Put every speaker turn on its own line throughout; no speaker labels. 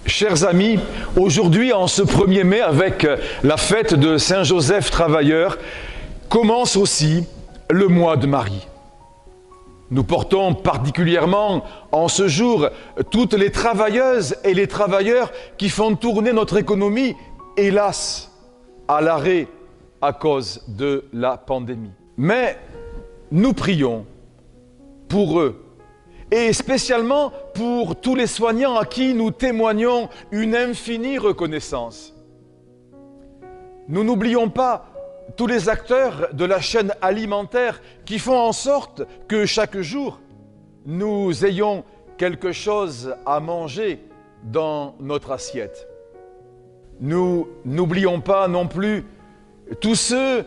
Chers amis, aujourd'hui, en ce 1er mai, avec la fête de Saint-Joseph Travailleur, commence aussi le mois de Marie. Nous portons particulièrement en ce jour toutes les travailleuses et les travailleurs qui font tourner notre économie, hélas, à l'arrêt à cause de la pandémie. Mais nous prions pour eux, et spécialement pour tous les soignants à qui nous témoignons une infinie reconnaissance. Nous n'oublions pas tous les acteurs de la chaîne alimentaire qui font en sorte que chaque jour, nous ayons quelque chose à manger dans notre assiette. Nous n'oublions pas non plus tous ceux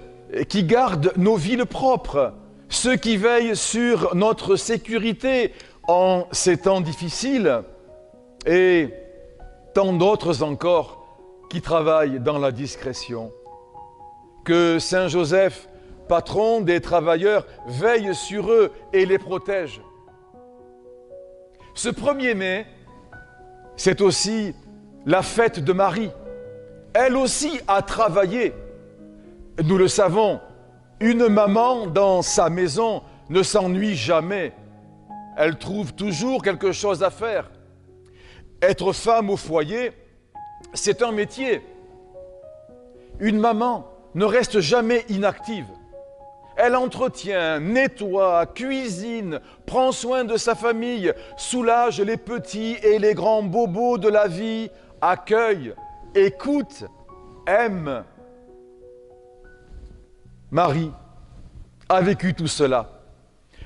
qui gardent nos villes propres, ceux qui veillent sur notre sécurité en ces temps difficiles et tant d'autres encore qui travaillent dans la discrétion. Que Saint Joseph, patron des travailleurs, veille sur eux et les protège. Ce 1er mai, c'est aussi la fête de Marie. Elle aussi a travaillé. Nous le savons, une maman dans sa maison ne s'ennuie jamais. Elle trouve toujours quelque chose à faire. Être femme au foyer, c'est un métier. Une maman ne reste jamais inactive. Elle entretient, nettoie, cuisine, prend soin de sa famille, soulage les petits et les grands bobos de la vie, accueille, écoute, aime. Marie a vécu tout cela.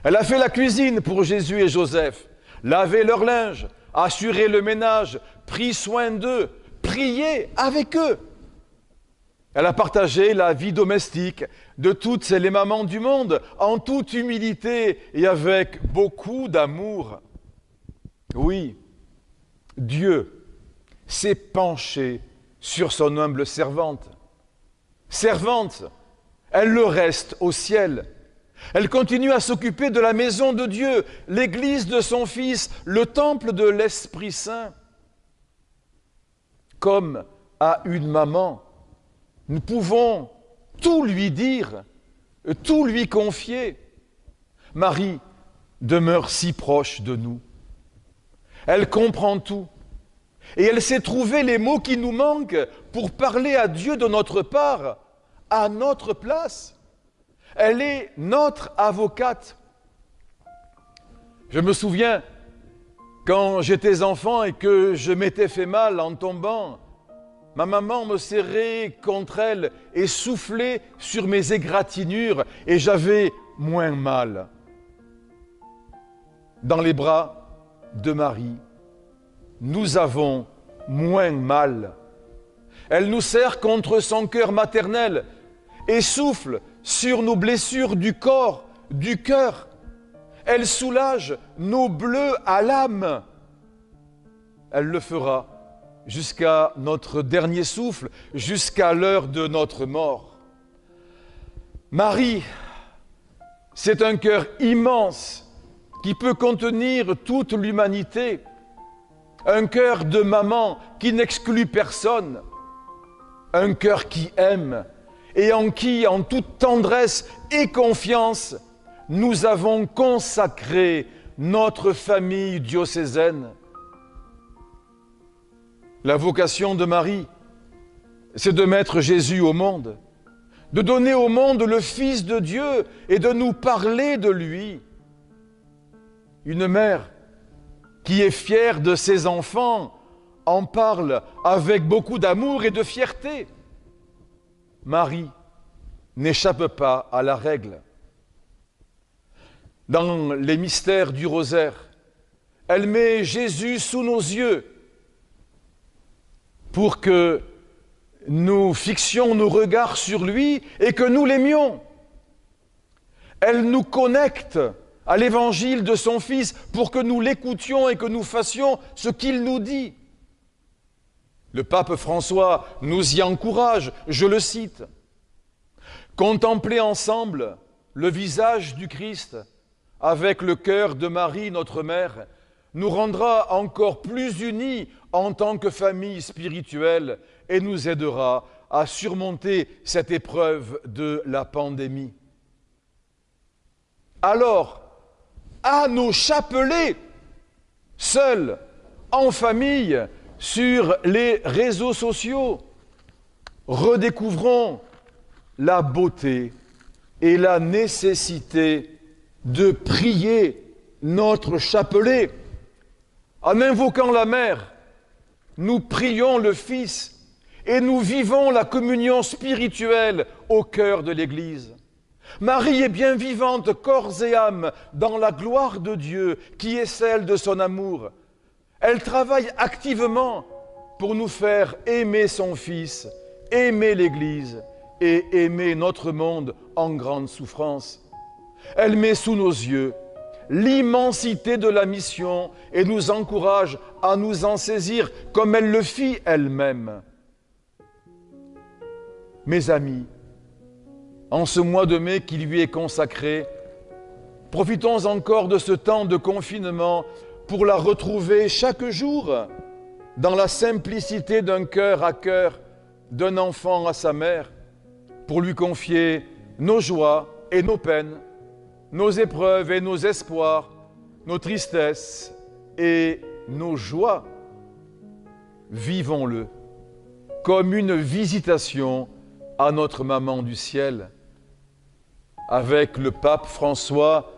Elle a fait la cuisine pour Jésus et Joseph, lavé leur linge, assuré le ménage, pris soin d'eux, prié avec eux. Elle a partagé la vie domestique de toutes les mamans du monde en toute humilité et avec beaucoup d'amour. Oui, Dieu s'est penché sur son humble servante. Servante, elle le reste au ciel. Elle continue à s'occuper de la maison de Dieu, l'église de son Fils, le temple de l'Esprit Saint. Comme à une maman, nous pouvons tout lui dire, tout lui confier. Marie demeure si proche de nous. Elle comprend tout. Et elle sait trouver les mots qui nous manquent pour parler à Dieu de notre part, à notre place. Elle est notre avocate. Je me souviens, quand j'étais enfant et que je m'étais fait mal en tombant, ma maman me serrait contre elle et soufflait sur mes égratignures et j'avais moins mal. Dans les bras de Marie, nous avons moins mal. Elle nous serre contre son cœur maternel et souffle sur nos blessures du corps, du cœur. Elle soulage nos bleus à l'âme. Elle le fera jusqu'à notre dernier souffle, jusqu'à l'heure de notre mort. Marie, c'est un cœur immense qui peut contenir toute l'humanité. Un cœur de maman qui n'exclut personne. Un cœur qui aime et en qui, en toute tendresse et confiance, nous avons consacré notre famille diocésaine. La vocation de Marie, c'est de mettre Jésus au monde, de donner au monde le Fils de Dieu et de nous parler de lui. Une mère qui est fière de ses enfants en parle avec beaucoup d'amour et de fierté. Marie n'échappe pas à la règle. Dans les mystères du rosaire, elle met Jésus sous nos yeux pour que nous fixions nos regards sur lui et que nous l'aimions. Elle nous connecte à l'évangile de son Fils pour que nous l'écoutions et que nous fassions ce qu'il nous dit. Le pape François nous y encourage, je le cite. Contempler ensemble le visage du Christ avec le cœur de Marie, notre mère, nous rendra encore plus unis en tant que famille spirituelle et nous aidera à surmonter cette épreuve de la pandémie. Alors, à nos chapelets, seuls, en famille, sur les réseaux sociaux, redécouvrons la beauté et la nécessité de prier notre chapelet. En invoquant la Mère, nous prions le Fils et nous vivons la communion spirituelle au cœur de l'Église. Marie est bien vivante, corps et âme, dans la gloire de Dieu qui est celle de son amour. Elle travaille activement pour nous faire aimer son Fils, aimer l'Église et aimer notre monde en grande souffrance. Elle met sous nos yeux l'immensité de la mission et nous encourage à nous en saisir comme elle le fit elle-même. Mes amis, en ce mois de mai qui lui est consacré, profitons encore de ce temps de confinement pour la retrouver chaque jour dans la simplicité d'un cœur à cœur, d'un enfant à sa mère, pour lui confier nos joies et nos peines, nos épreuves et nos espoirs, nos tristesses et nos joies. Vivons-le comme une visitation à notre maman du ciel. Avec le pape François,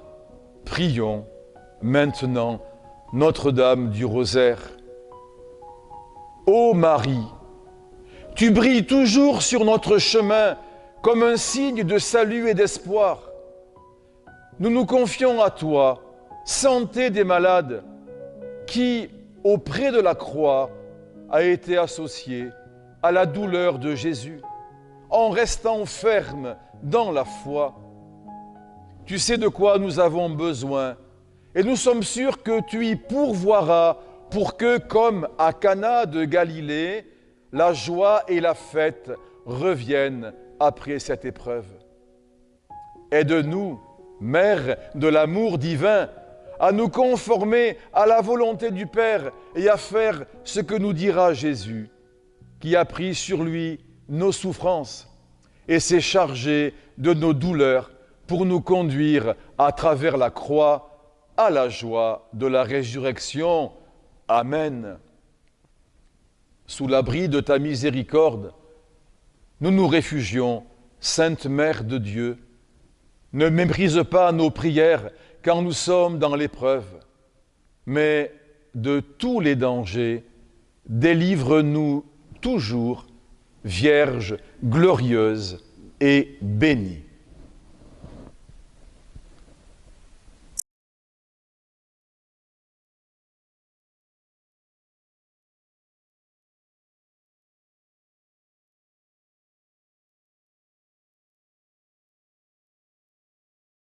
prions maintenant Notre-Dame du Rosaire. Ô Marie, tu brilles toujours sur notre chemin comme un signe de salut et d'espoir. Nous nous confions à toi, santé des malades, qui, auprès de la croix, a été associée à la douleur de Jésus, en restant ferme dans la foi. Tu sais de quoi nous avons besoin, et nous sommes sûrs que tu y pourvoiras pour que, comme à Cana de Galilée, la joie et la fête reviennent après cette épreuve. Aide-nous, Mère de l'amour divin, à nous conformer à la volonté du Père et à faire ce que nous dira Jésus, qui a pris sur lui nos souffrances et s'est chargé de nos douleurs pour nous conduire à travers la croix à la joie de la résurrection. Amen. Sous l'abri de ta miséricorde, nous nous réfugions, Sainte Mère de Dieu. Ne méprise pas nos prières quand nous sommes dans l'épreuve, mais de tous les dangers, délivre-nous toujours, Vierge glorieuse et bénie.